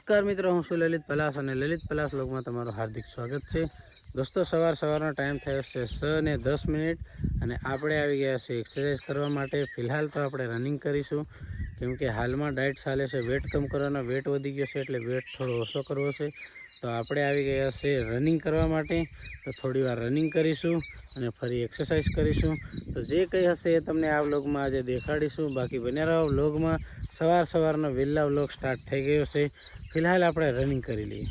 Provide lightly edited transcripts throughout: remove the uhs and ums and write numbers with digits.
नमस्कार मित्रों, हूँ છું લલિત પલાસ અને લલિત પલાસ વ્લોગમાં તમારું હાર્દિક સ્વાગત છે। દોસ્તો સવારનો ટાઈમ થયો છે 6:10 અને આપણે આવી ગયા છે એક્સરસાઇઝ કરવા માટે। ફિલહાલ તો આપણે રનિંગ કરીશું કેમ કે હાલમાં ડાયટ ચાલે છે, વેટ કમ કરવાનો, વેટ વધી ગયો છે એટલે વેટ થોડો ઓછો કરવો છે। તો આપણે આવી ગયા છે રનિંગ કરવા માટે। તો થોડી વાર રનિંગ કરીશું અને ફરી એક્સરસાઇઝ કરીશું। તો જે કંઈ હશે એ તમને આ વ્લોગમાં આજે દેખાડીશું। બાકી બન્યા રહો વ્લોગમાં। સવારનો વહેલા વ્લોગ સ્ટાર્ટ થઈ ગયો છે। ફિલહાલ આપણે રનિંગ કરી લઈએ।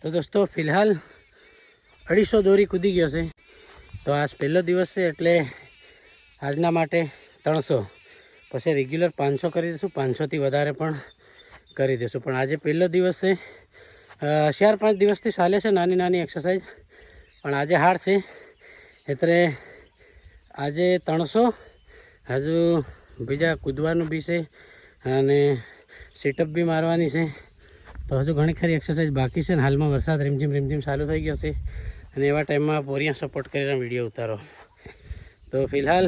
तो दोस्तों फिलहाल 250 દોરી કૂદી ગયો છે। તો આજ પહેલો દિવસ છે એટલે આજના માટે 300, પછી રેગ્યુલર 500 કરી દઈશું, 500થી વધારે પણ કરી દઈશું। પણ આજે પહેલો દિવસ છે। 4-5 દિવસથી ચાલે છે નાની એક્સરસાઇઝ, પણ આજે હાર્ડ છે એટલે આજે 300 હજુ બીજા કૂદવાનું બી છે અને સિટઅપ બી મારવાની છે। તો હજુ ઘણી ખરી એક્સરસાઇઝ બાકી છે ને હાલમાં વરસાદ રીમઝીમ ચાલુ થઈ ગયો છે અને એવા ટાઈમમાં પોરિયા સપોર્ટ કરીને વિડીયો ઉતારો। તો ફિલહાલ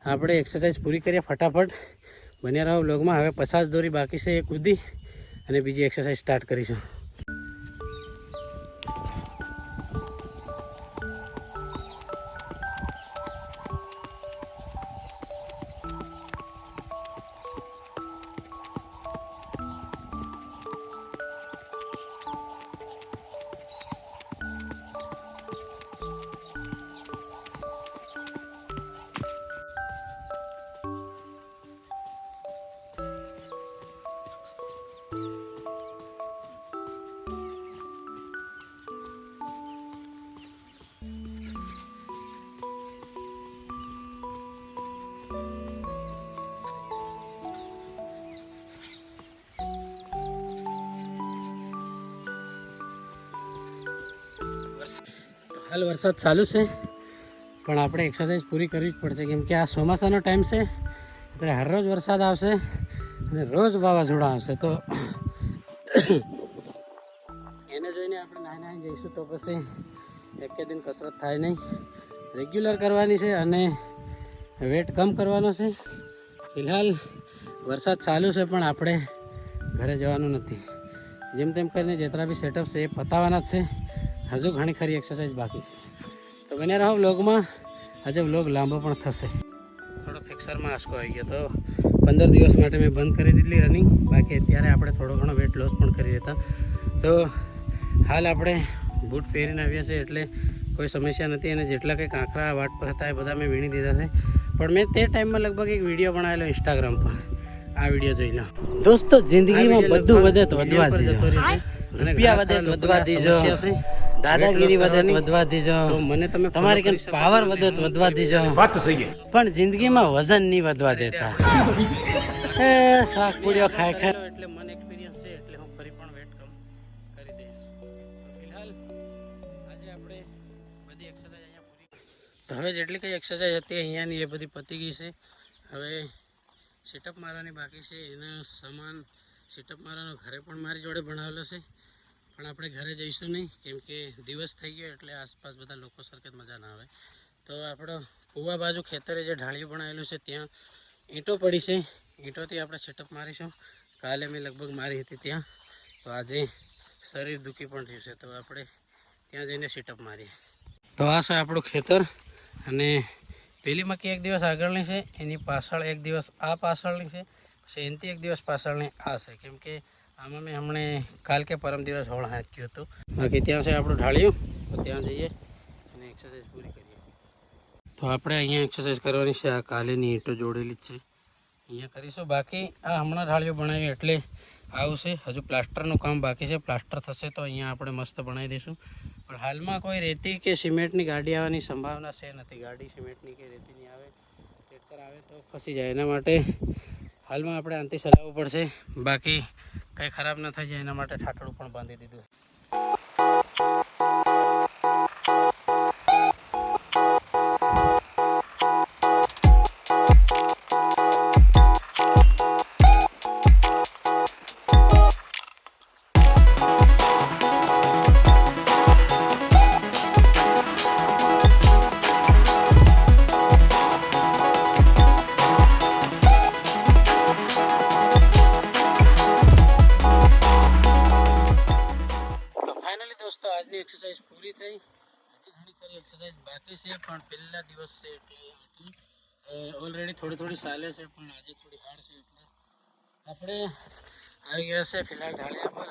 આપણે એક્સરસાઇઝ પૂરી કરીએ ફટાફટ। બન્યા રહો વ્લોગમાં। હવે 50 દોરી બાકી છે એ કૂદી અને બીજી એક્સરસાઇઝ સ્ટાર્ટ કરીશું। હાલ વરસાદ ચાલુ છે પણ આપણે એક્સરસાઇઝ પૂરી કરવી જ પડશે કેમ કે આ ચોમાસાનો ટાઈમ છે એટલે હરરોજ વરસાદ આવશે અને રોજ વાવાઝોડા આવશે। તો એને જોઈને આપણે નાહી જઈશું તો પછી એક દિન કસરત થાય નહીં। રેગ્યુલર કરવાની છે અને વેટ કમ કરવાનો છે। ફિલહાલ વરસાદ ચાલુ છે પણ આપણે ઘરે જવાનું નથી। જેમ તેમ કરીને જેટલા બી સેટઅપ છે એ પતાવવાના જ છે। હજુ ઘણી ખરી એક્સરસાઇઝ બાકી છે। તો બને રહો વ્લોગમાં। આજે વ્લોગ લાંબો પણ થશે। થોડો ફિક્સરમાં આંસકો આવી ગયો તો 15 દિવસ માટે મેં બંધ કરી દીધેલી રનિંગ। બાકી અત્યારે આપણે થોડો ઘણો વેટ લોસ પણ કરી દેતા। તો હાલ આપણે બૂટ પહેરીને આવ્યા છે એટલે કોઈ સમસ્યા નથી અને જેટલા કંઈ કાંકરા વાટ પર હતા એ બધા મેં વીણી દીધા છે। પણ મેં તે ટાઈમમાં લગભગ એક વિડીયો બનાવેલો ઇન્સ્ટાગ્રામ પર, આ વિડીયો જોઈ લો। દોસ્તો જિંદગીમાં બધું વધે તો વધવા દીજો, રૂપિયા વધે તો વધવા દીજો, દાદાગીરી વધે તો વધવા દીજો, મને તમે તમારી કઈ પાવર વધે તો વધવા દીજો, વાત સહી, પણ જિંદગીમાં વજન નહીં વધવા દેતા। એ શાક પૂરીઓ ખાય એટલે મને એક્સપિરિયન્સ છે એટલે હું ફરી પણ વેટ કમ કરી દઈશ। ફિલહાલ આજે આપણે બધી એક્સરસાઇઝ અહીંયા પૂરી। તો હવે જેટલી કંઈ એક્સરસાઇઝ હતી અહીંયાની એ બધી પતી ગઈ છે। હવે સેટઅપ મારવાની બાકી છે। એનો સામાન સેટઅપ મારવાનો ઘરે પણ મારી જોડે બનાવેલો છે પણ આપણે ઘરે જઈશું નહીં કેમ કે દિવસ થઈ ગયો એટલે આસપાસ બધા લોકો સરખે મજા ના આવે। તો આપણો કૂવા બાજુ ખેતરે જે ઢાળિયું બનાવેલું છે ત્યાં ઈંટો પડી છે, ઈંટોથી આપણે સેટઅપ મારીશું। કાલે મેં લગભગ મારી હતી ત્યાં, તો આજે શરીર દુખી પણ થયું છે તો આપણે ત્યાં જઈને સેટઅપ મારીએ। તો આ છે આપણું ખેતર અને પેલી મક્કી એક દિવસ આગળની છે, એની પાછળ એક દિવસ આ પાછળની છે, પછી એનાથી એક દિવસ પાછળની આ છે કેમ કે આમાં મેં હમણે કાલ કે પરમ દિવસ હોળ હાંચ્યું હતું. બાકી ત્યાં છે આપણું ઢાળ્યું, તો ત્યાં જઈએ અને એક્સરસાઇઝ પૂરી કરીએ. તો આપણે અહીંયા એક્સરસાઇઝ કરવાની છે. આ કાલેની ઈંટો જોડેલી જ છે, અહીંયા કરીશું. બાકી આ હમણાં ઢાળિયું બનાવ્યું એટલે આવશે. હજુ પ્લાસ્ટરનું કામ બાકી છે. પ્લાસ્ટર થશે તો અહીંયા આપણે મસ્ત બનાવી દઈશું. પણ હાલમાં કોઈ રેતી કે સિમેન્ટની ગાડી આવવાની સંભાવના છે નથી. ગાડી સિમેન્ટની કે રેતીની આવે, ટ્રેક્ટર આવે તો ફસી જાય. એના માટે હાલમાં આપણે આંતી ચલાવવું પડશે. બાકી કંઈ ખરાબ ન થઈ જાય એના માટે ઠાઠડું પણ બાંધી દીધું. દોસ્તો આજની એક્સરસાઇઝ પૂરી થઈ. હજી ઘણી ખરી એક્સરસાઇઝ બાકી છે, પણ પહેલા દિવસ છે એટલે ઓલરેડી થોડી ચાલે છે, પણ આજે થોડી હાર્ડ છે એટલે આપણે આવી ગયા છે ફિલહાલ ઢાળિયા પર.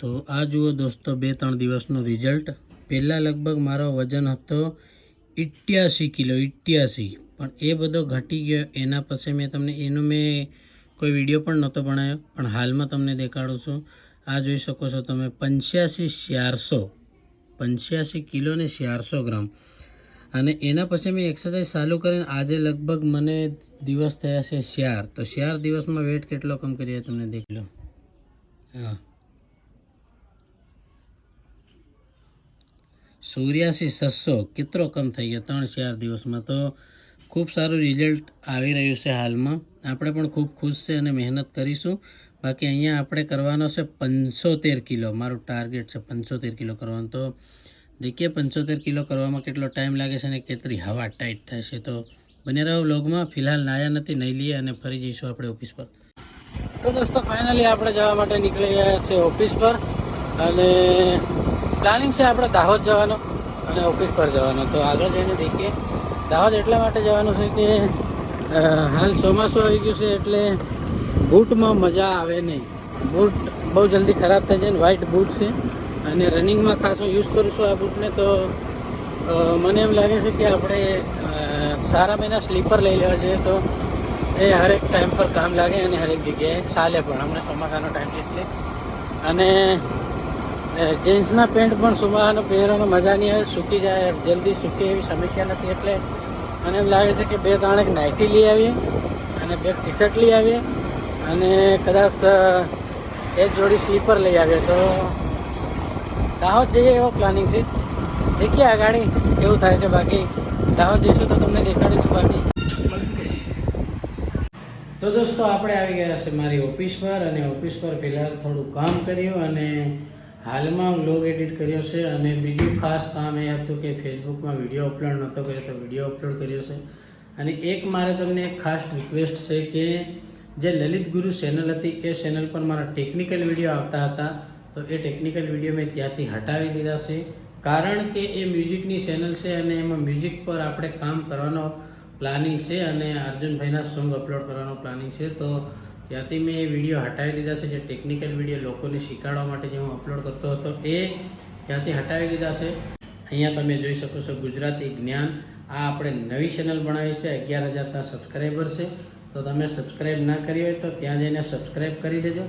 તો આ જુઓ દોસ્તો 2-3 દિવસનો રિઝલ્ટ. પહેલાં લગભગ મારો વજન હતો 88 કિલો, 88, પણ એ બધો ઘટી ગયો. એના પછી મેં તમને કોઈ વિડીયો પણ નહોતો બનાવ્યો, પણ હાલમાં તમને દેખાડું છું. આ જોઈ શકો છો તમે 85 કિલો ને 400 ગ્રામ. અને એના પછી મેં એક્સરસાઇઝ ચાલુ કરીને આજે લગભગ મને દિવસ થયા છે 4. તો 4 દિવસમાં વેટ કેટલો કમ કરીએ તમને દેખ લો. હા, 84,600 કેટલો કમ થઈ ગયો 3-4 દિવસમાં. તો ખૂબ સારું રિઝલ્ટ આવી રહ્યું છે હાલમાં. આપણે પણ ખૂબ ખુશ છે અને મહેનત કરીશું. બાકી અહીંયા આપણે કરવાનો છે 75 કિલો. મારું ટાર્ગેટ છે 75 કિલો કરવાનું. તો દેખીએ 75 કિલો કરવામાં કેટલો ટાઈમ લાગે છે અને કેટલી હવા ટાઈટ થાય છે. તો બને રહો વ્લોગમાં. ફિલહાલ નાયા નથી, નહીં લઈએ અને ફરી જઈશું આપણે ઓફિસ પર. તો દોસ્તો ફાઇનલી આપણે જવા માટે નીકળી ગયા છે ઓફિસ પર. અને પ્લાનિંગ છે આપણે દાહોદ જવાનો અને ઓફિસ પર જવાનો. તો આગળ જઈને દેખીએ. દાહોદ એટલા માટે જવાનું છે કે હાલ ચોમાસું આવી ગયું છે એટલે બૂટમાં મજા આવે નહીં. બૂટ બહુ જલ્દી ખરાબ થઈ જાય ને. વ્હાઇટ બૂટ છે અને રનિંગમાં ખાસ હું યુઝ કરું છું આ બૂટને. તો મને એમ લાગે છે કે આપણે સારા મહિના સ્લીપર લઈ લેવા જોઈએ. તો એ હરેક ટાઈમ પર કામ લાગે અને હરેક જગ્યાએ ચાલે પણ. હમણાં ચોમાસાનો ટાઈમ છે એટલે. અને જીન્સના પેન્ટ પણ સુમાવાનો પહેરવાનો મજા નહીં આવે, સૂકી જાય જલ્દી. સૂકી એવી સમસ્યા નથી એટલે મને એમ લાગે છે કે 2-3 એક નાઇટી લઈ આવીએ અને 2 ટી-શર્ટ લઈ આવીએ અને કદાચ 1 જોડી સ્લીપર લઈ આવીએ. તો દાહોદ જઈએ એવો પ્લાનિંગ છે. દેખીએ આ ગાડી કેવું થાય છે. બાકી દાહોદ જઈશું તો તમને દેખાડીશું. બાકી તો દોસ્તો આપણે આવી ગયા છે મારી ઓફિસ પર. અને ઓફિસ પર ફિલહાલ થોડું કામ કર્યું અને હાલમાં વ્લોગ એડિટ કર્યો છે. અને બીજું ખાસ કામ એ હતું કે ફેસબુકમાં વિડીયો અપલોડ નહોતો કર્યો તો વિડીયો અપલોડ કર્યો છે. અને એક મારે તમને એક ખાસ રિક્વેસ્ટ છે કે જે લલિત ગુરુ ચેનલ હતી એ ચેનલ પર મારા ટેકનિકલ વિડીયો આવતા હતા. તો એ ટેકનિકલ વિડીયો મેં ત્યાંથી હટાવી દીધા છે. કારણ કે એ મ્યુઝિકની ચેનલ છે અને એમાં મ્યુઝિક પર આપણે કામ કરવાનો પ્લાનિંગ છે અને અર્જુનભાઈના સોંગ અપલોડ કરવાનો પ્લાનિંગ છે. તો ત્યાંથી મેં એ વિડીયો હટાવી દીધા છે. જે ટેકનિકલ વિડીયો લોકોને શીખવાડવા માટે જે હું અપલોડ કરતો હતો એ ત્યાંથી હટાવી દીધા છે. અહીંયા તમે જોઈ શકો છો ગુજરાતી જ્ઞાન. આ આપણે નવી ચેનલ બનાવી છે. 11,000 સબસ્ક્રાઈબર છે. તો તમે સબસ્ક્રાઈબ ના કરી હોય તો ત્યાં જઈને સબસ્ક્રાઈબ કરી દેજો.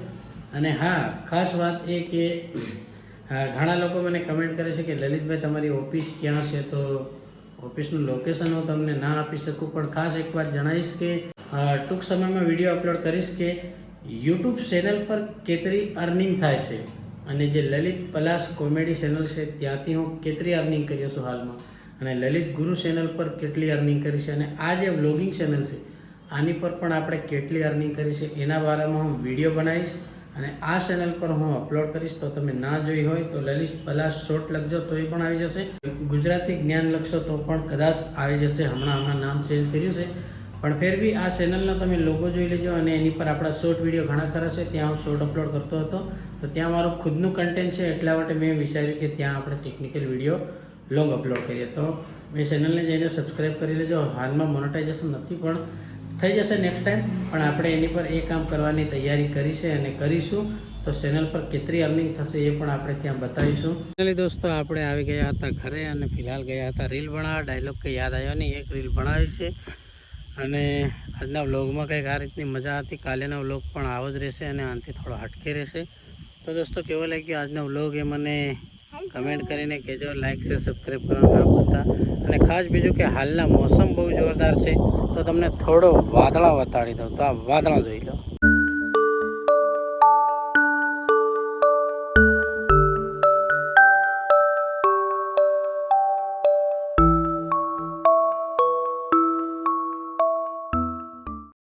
અને હા, ખાસ વાત એ કે ઘણા લોકો મને કમેન્ટ કરે છે કે લલિતભાઈ તમારી ઓફિસ ક્યાં છે. તો ઓફિસનું લોકેશન હું તમને ના આપી શકું, પણ ખાસ એક વાત જણાવીશ કે ટૂંક સમયમાં વિડીયો અપલોડ કરીશ કે યુટ્યુબ ચેનલ પર કેટલી અર્નિંગ થાય છે અને જે લલિત પલાસ કોમેડી ચેનલ છે ત્યાંથી હું કેટલી અર્નિંગ કર્યો છું હાલમાં, અને લલિત ગુરુ ચેનલ પર કેટલી અર્નિંગ કરી છે, અને આ જે વ્લોગિંગ ચેનલ છે આની પર પણ આપણે કેટલી અર્નિંગ કરી છે એના બારામાં હું વિડીયો બનાવીશ અને આ ચેનલ પર હું અપલોડ કરીશ. તો તમે ના જોઈ હોય તો લલિત પલાસ શોર્ટ લખજો તો એ પણ આવી જશે. ગુજરાતી જ્ઞાન લખશો તો પણ કદાચ આવી જશે. હમણાં નામ ચેન્જ કર્યું છે પણ ફેર બી આ ચેનલનો તમે લોગો જોઈ લેજો અને એની પર આપણા શોર્ટ વિડીયો ઘણા ખરા છે. ત્યાં હું શોર્ટ અપલોડ કરતો હતો, તો ત્યાં મારું ખુદનું કન્ટેન્ટ છે, એટલા માટે મેં વિચાર્યું કે ત્યાં આપણે ટેકનિકલ વિડીયો લોંગ અપલોડ કરીએ. તો એ ચેનલને જઈને સબસ્ક્રાઈબ કરી લેજો. હાલમાં મોનેટાઇઝેશન નથી, પણ થઈ જશે નેક્સ્ટ ટાઈમ. પણ આપણે એની પર એ કામ કરવાની તૈયારી કરી છે અને કરીશું. તો ચેનલ પર કેટલી અર્નિંગ થશે એ પણ આપણે ત્યાં બતાવીશું. ફાઇનલી દોસ્તો આપણે આવી ગયા હતા ઘરે અને ફિલહાલ ગયા હતા રીલ બનાવવા. ડાયલોગ કંઈ યાદ આવ્યો નહીં, એક રીલ બનાવી છે. અને આજના વ્લોગમાં કંઈક આ રીતની મજા હતી. કાલેનો વ્લોગ પણ આવો જ રહેશે અને આનાથી થોડો હટકે રહેશે. તો દોસ્તો કેવો લાગ્યો આજનો વ્લોગ એ મને કમેન્ટ કરીને કહેજો. લાઇક છે, સબસ્ક્રાઈબ કરવાનું ના ભૂલતા. અને ખાસ બીજું કે હાલના મોસમ બહુ જોરદાર છે, તો તમને થોડો વાદળા બતાડી દઉં. તો આ વાદળા જોઈ લો.